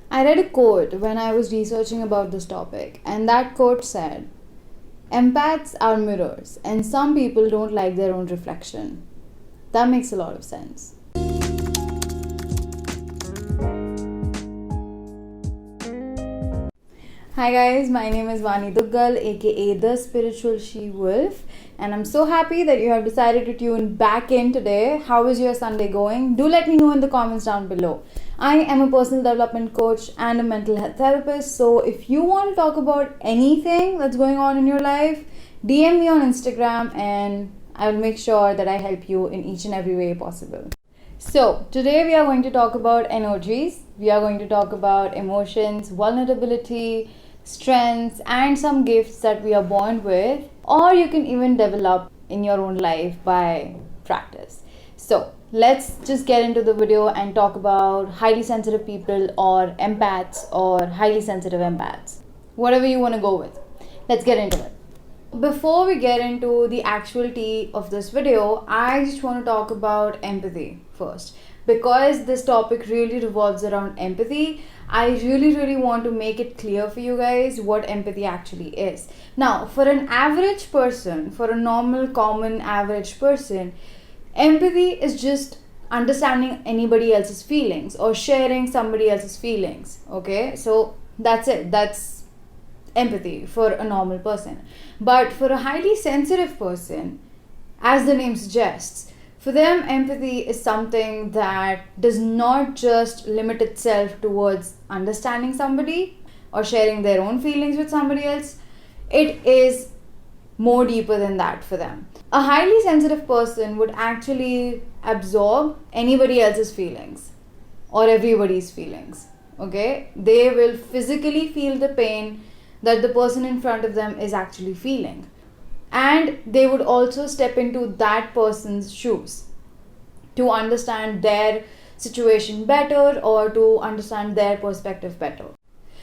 I read a quote when I was researching about this topic, and that quote said, empaths are mirrors, and some people don't like their own reflection. That makes a lot of sense. Hi guys, my name is Vani Duggal, aka The Spiritual She Wolf, and I'm so happy that you have decided to tune back in today. How is your Sunday going? Do let me know in the comments down below. I am a personal development coach and a mental health therapist, so if you want to talk about anything that's going on in your life, DM me on Instagram and I will make sure that I help you in each and every way possible. So, today we are going to talk about energies, we are going to talk about emotions, vulnerability, strengths, and some gifts that we are born with, or you can even develop in your own life by practice. So, let's just get into the video and talk about highly sensitive people, or empaths, or highly sensitive empaths. Whatever you want to go with. Let's get into it. Before we get into the actual tea of this video, I just want to talk about empathy first. Because this topic really revolves around empathy, I really want to make it clear for you guys what empathy actually is. Now, for an average person, for a normal, common, average person, empathy is just understanding anybody else's feelings or sharing somebody else's feelings. Okay, so that's it. That's empathy for a normal person. But for a highly sensitive person, as the name suggests, for them empathy is something that does not just limit itself towards understanding somebody or sharing their own feelings with somebody else. It is more deeper than that for them. A highly sensitive person would actually absorb anybody else's feelings or everybody's feelings. Okay, they will physically feel the pain that the person in front of them is actually feeling, and they would also step into that person's shoes to understand their situation better or to understand their perspective better.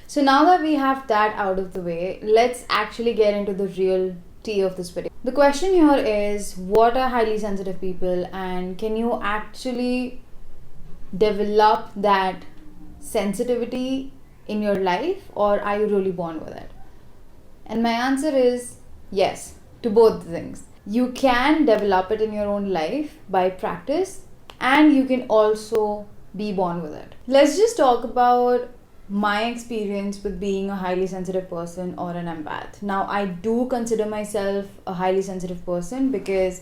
So now that we have that out of the way, let's actually get into the real tea of this video. The question here is, what are highly sensitive people, and can you actually develop that sensitivity in your life, or are you really born with it? And my answer is yes to both things. You can develop it in your own life by practice, and you can also be born with it. Let's just talk about my experience with being a highly sensitive person or an empath. Now, I do consider myself a highly sensitive person because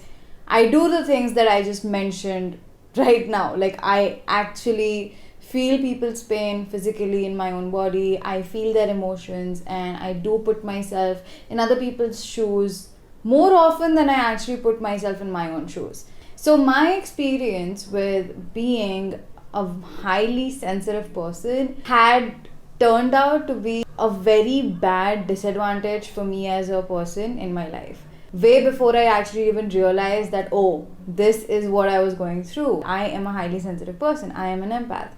I do the things that I just mentioned right now. Like, I actually feel people's pain physically in my own body. I feel their emotions, and I do put myself in other people's shoes more often than I actually put myself in my own shoes. So my experience with being a highly sensitive person had turned out to be a very bad disadvantage for me as a person in my life. Way before I actually even realized that, oh, this is what I was going through. I am a highly sensitive person. I am an empath.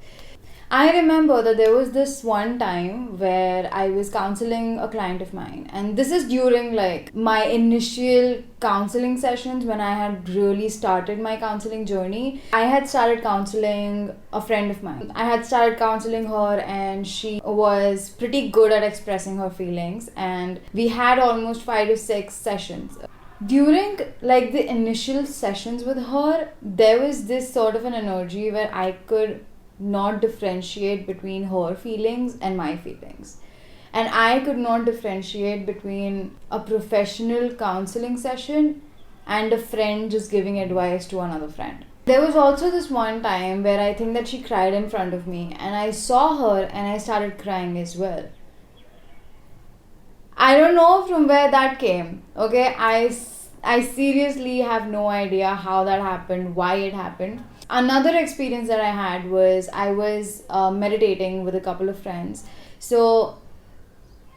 I remember that there was this one time where I was counseling a client of mine, and this is during like my initial counseling sessions when I had really started my counseling journey. I had started counseling a friend of mine. I had started counseling her, and she was pretty good at expressing her feelings, and we had almost 5 to 6 sessions. During like the initial sessions with her, there was this sort of an energy where I could not differentiate between her feelings and my feelings, and I could not differentiate between a professional counseling session and a friend just giving advice to another friend. There was also this one time where I think that she cried in front of me, and I saw her and I started crying as well. I don't know from where that came. Okay, I seriously have no idea how that happened, why it happened. Another experience that I had was I was meditating with a couple of friends. So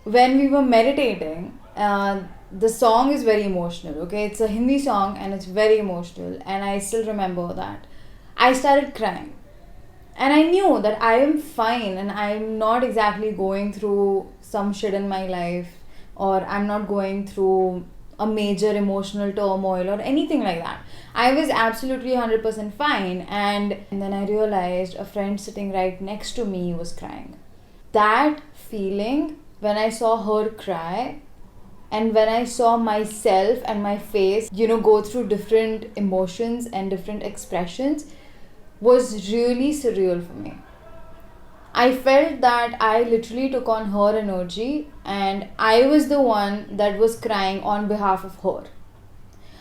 when we were meditating, the song is very emotional. Okay, it's a Hindi song and it's very emotional, and I still remember that I started crying, and I knew that I am fine and I'm not exactly going through some shit in my life, or I'm not going through a major emotional turmoil or anything like that. I was absolutely 100% fine, and then I realized a friend sitting right next to me was crying. that feeling when I saw her cry and when I saw myself and my face, go through different emotions and different expressions was really surreal for me. I felt that I literally took on her energy and I was the one that was crying on behalf of her.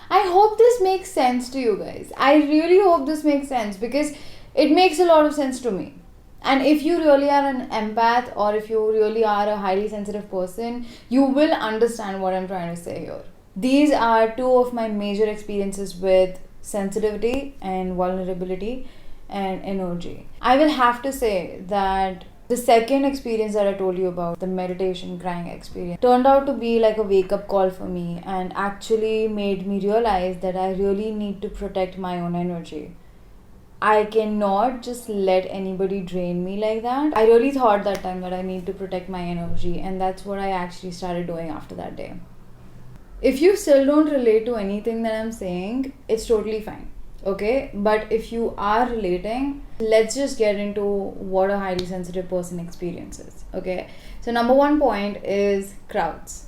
I hope this makes sense to you guys. I really hope this makes sense because it makes a lot of sense to me. And if you really are an empath or if you really are a highly sensitive person, you will understand what I'm trying to say here. These are two of my major experiences with sensitivity and vulnerability and energy. I will have to say that the second experience that I told you about, the meditation crying experience, turned out to be like a wake-up call for me and actually made me realize that I really need to protect my own energy. I cannot just let anybody drain me like that. I really thought that time that I need to protect my energy, and that's what I actually started doing after that day. If you still don't relate to anything that I'm saying, it's totally fine. Okay, but if you are relating, let's just get into what a highly sensitive person experiences. Okay, so number one point is crowds.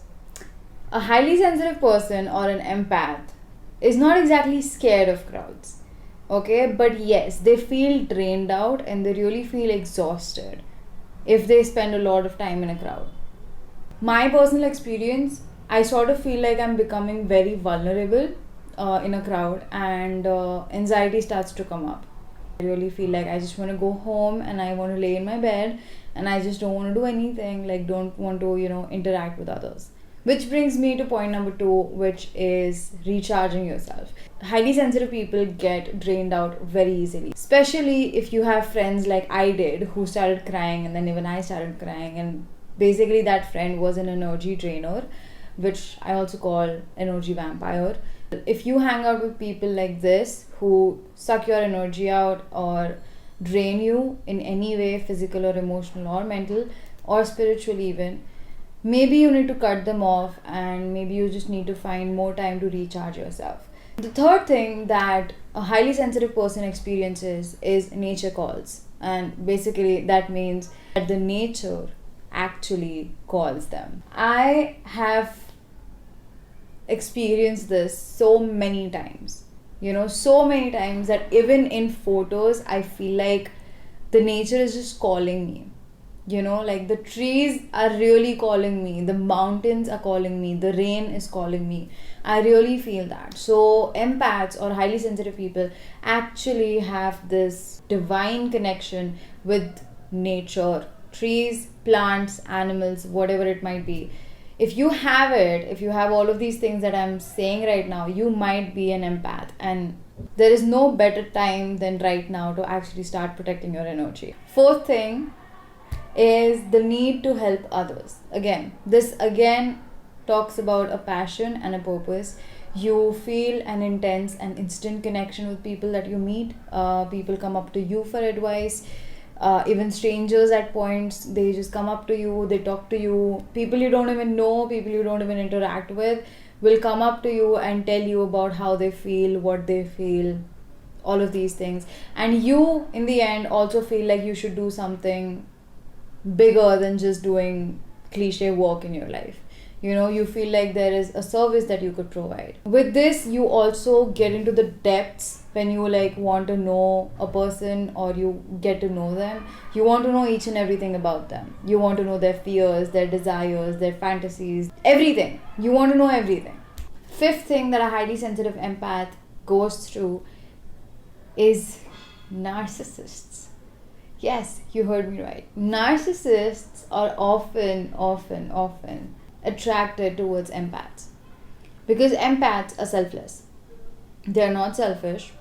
A highly sensitive person or an empath is not exactly scared of crowds. Okay, but yes, they feel drained out and they really feel exhausted if they spend a lot of time in a crowd. My personal experience, I sort of feel like I'm becoming very vulnerable in a crowd and anxiety starts to come up. I really feel like I just want to go home and I want to lay in my bed and I just don't want to do anything, like don't want to, interact with others. Which brings me to point number 2, which is recharging yourself. Highly sensitive people get drained out very easily, especially if you have friends like I did who started crying and then even I started crying, and basically that friend was an energy drainer, which I also call energy vampire. If you hang out with people like this who suck your energy out or drain you in any way, physical or emotional or mental or spiritual even, maybe you need to cut them off and maybe you just need to find more time to recharge yourself. The third thing that a highly sensitive person experiences is nature calls, and basically that means that the nature actually calls them. I have experienced this so many times, so many times that even in photos I feel like the nature is just calling me. Like the trees are really calling me, the mountains are calling me, the rain is calling me. I really feel that. So empaths or highly sensitive people actually have this divine connection with nature, trees, plants, animals, whatever it might be. If you have it, if you have all of these things that I'm saying right now, you might be an empath, and there is no better time than right now to actually start protecting your energy. Fourth thing is the need to help others. This talks about a passion and a purpose. You feel an intense and instant connection with people that you meet. People come up to you for advice. Even strangers at points, they just come up to you, they talk to you. People you don't even know, people you don't even interact with will come up to you and tell you about how they feel, what they feel, all of these things. And you, in the end, also feel like you should do something bigger than just doing cliche work in your life. You feel like there is a service that you could provide. With this, you also get into the depths when you want to know a person or you get to know them. You want to know each and everything about them. You want to know their fears, their desires, their fantasies, everything. You want to know everything. Fifth thing that a highly sensitive empath goes through is narcissists. Yes, you heard me right. Narcissists are often attracted towards empaths because empaths are selfless. They're not selfish.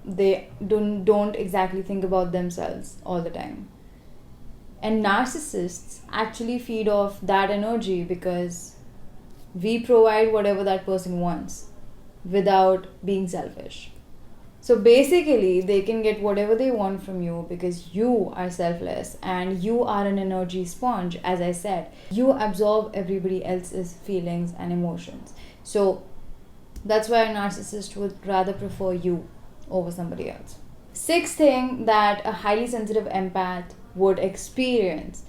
They don't exactly think about themselves all the time. And narcissists actually feed off that energy because we provide whatever that person wants without being selfish. So basically, they can get whatever they want from you because you are selfless and you are an energy sponge. As I said, you absorb everybody else's feelings and emotions. So that's why a narcissist would rather prefer you over somebody else. Sixth thing that a highly sensitive empath would experience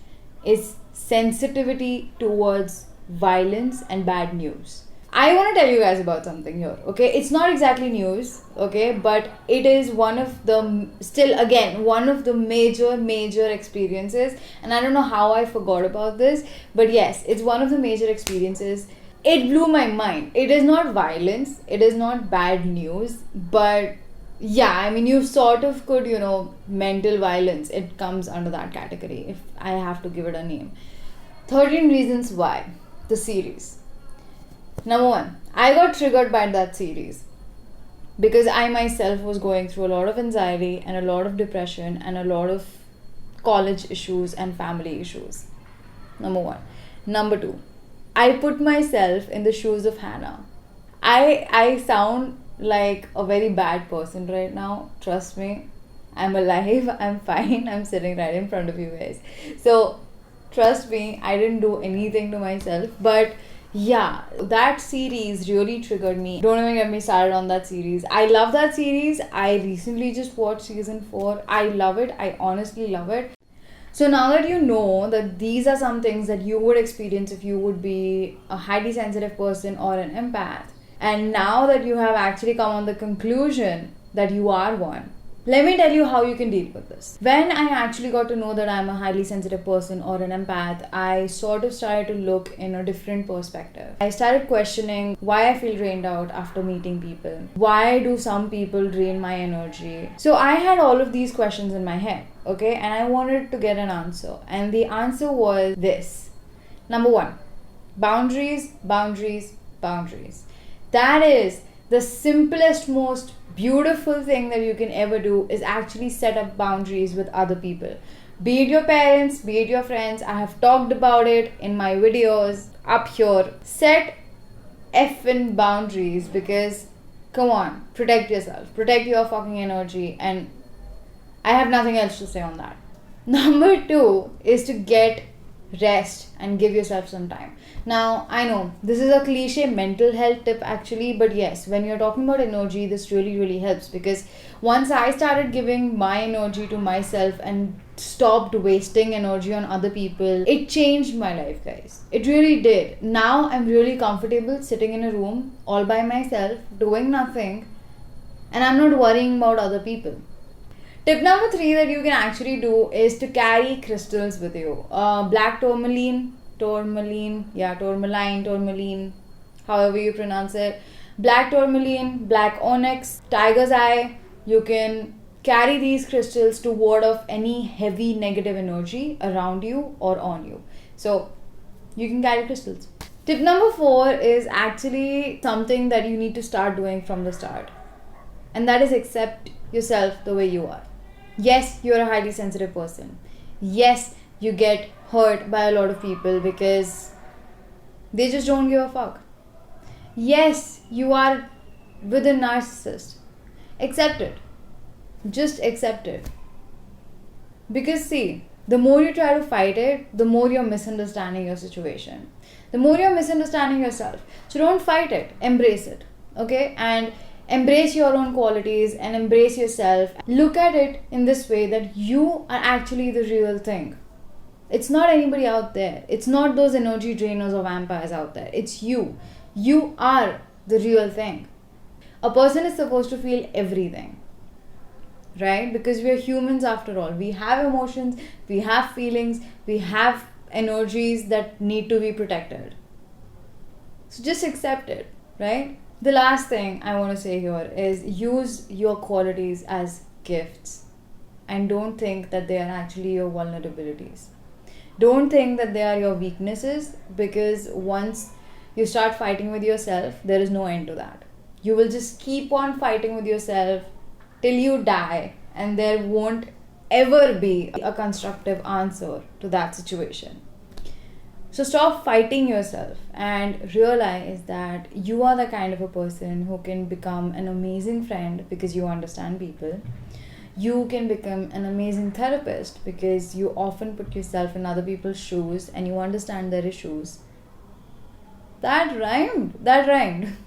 is sensitivity towards violence and bad news. I want to tell you guys about something here, okay? It's not exactly news, okay? But it is one of the, still again, one of the major experiences. And I don't know how I forgot about this, but yes, it's one of the major experiences. It blew my mind. It is not violence, it is not bad news, but yeah, I mean, you sort of could, mental violence, it comes under that category if I have to give it a name. 13 Reasons Why, the series. Number one, I got triggered by that series because I myself was going through a lot of anxiety and a lot of depression and a lot of college issues and family issues. Number one. Number two, I put myself in the shoes of Hannah. I sound like a very bad person right now. Trust me. I'm alive. I'm fine. I'm sitting right in front of you guys. So, trust me, I didn't do anything to myself. But yeah, that series really triggered me. Don't even get me started on that series. I love that series. I recently just watched season 4. I love it. I honestly love it. So now that you know that these are some things that you would experience if you would be a highly sensitive person or an empath, and now that you have actually come on the conclusion that you are one, let me tell you how you can deal with this. When I actually got to know that I'm a highly sensitive person or an empath, I sort of started to look in a different perspective. I started questioning why I feel drained out after meeting people. Why do some people drain my energy? So I had all of these questions in my head, okay? And I wanted to get an answer. And the answer was this. Number one, boundaries, boundaries, boundaries. That is the simplest, most beautiful thing that you can ever do is actually set up boundaries with other people. Be it your parents, be it your friends. I have talked about it in my videos up here. Set effing boundaries because, come on, protect yourself. Protect your fucking energy, and I have nothing else to say on that. Number 2 is to get rest and give yourself some time. Now, I know this is a cliche mental health tip actually, but yes, when you're talking about energy, this really helps, because once I started giving my energy to myself and stopped wasting energy on other people, it changed my life, guys. It really did. Now I'm really comfortable sitting in a room all by myself, doing nothing, and I'm not worrying about other people. Tip number 3 that you can actually do is to carry crystals with you. Black tourmaline, however you pronounce it. Black tourmaline, black onyx, tiger's eye. You can carry these crystals to ward off any heavy negative energy around you or on you. So, you can carry crystals. Tip number 4 is actually something that you need to start doing from the start. And that is accept yourself the way you are. Yes, you're a highly sensitive person. Yes, you get hurt by a lot of people because they just don't give a fuck. Yes, you are with a narcissist. Accept it. Just accept it. Because see, the more you try to fight it, the more you're misunderstanding your situation. The more you're misunderstanding yourself. So don't fight it. Embrace it. Okay? And embrace your own qualities and embrace yourself. Look at it in this way that you are actually the real thing. It's not anybody out there. It's not those energy drainers or vampires out there. It's you. You are the real thing. A person is supposed to feel everything, right? Because we are humans after all. We have emotions, we have feelings, we have energies that need to be protected. So just accept it, right? The last thing I want to say here is use your qualities as gifts and don't think that they are actually your vulnerabilities. Don't think that they are your weaknesses, because once you start fighting with yourself, there is no end to that. You will just keep on fighting with yourself till you die, and there won't ever be a constructive answer to that situation. So stop fighting yourself and realize that you are the kind of a person who can become an amazing friend because you understand people. You can become an amazing therapist because you often put yourself in other people's shoes and you understand their issues. That rhymed.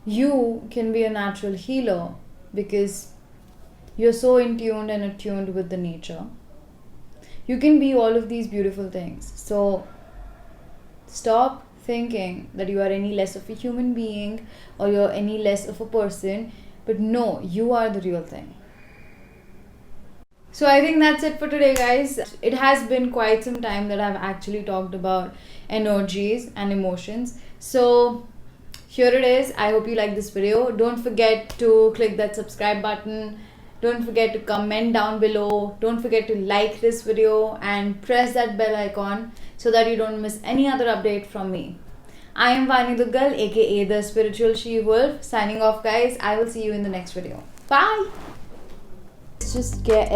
You can be a natural healer because you're so in tuned and attuned with the nature. You can be all of these beautiful things. So stop thinking that you are any less of a human being or you're any less of a person, but no, you are the real thing. So I think that's it for today, guys. It has been quite some time that I've actually talked about energies and emotions. So here it is. I hope you like this video. Don't forget to click that subscribe button. Don't forget to comment down below. Don't forget to like this video and press that bell icon so that you don't miss any other update from me. I am Vani Duggal, aka the Spiritual She Wolf. Signing off, guys. I will see you in the next video. Bye. Let's just get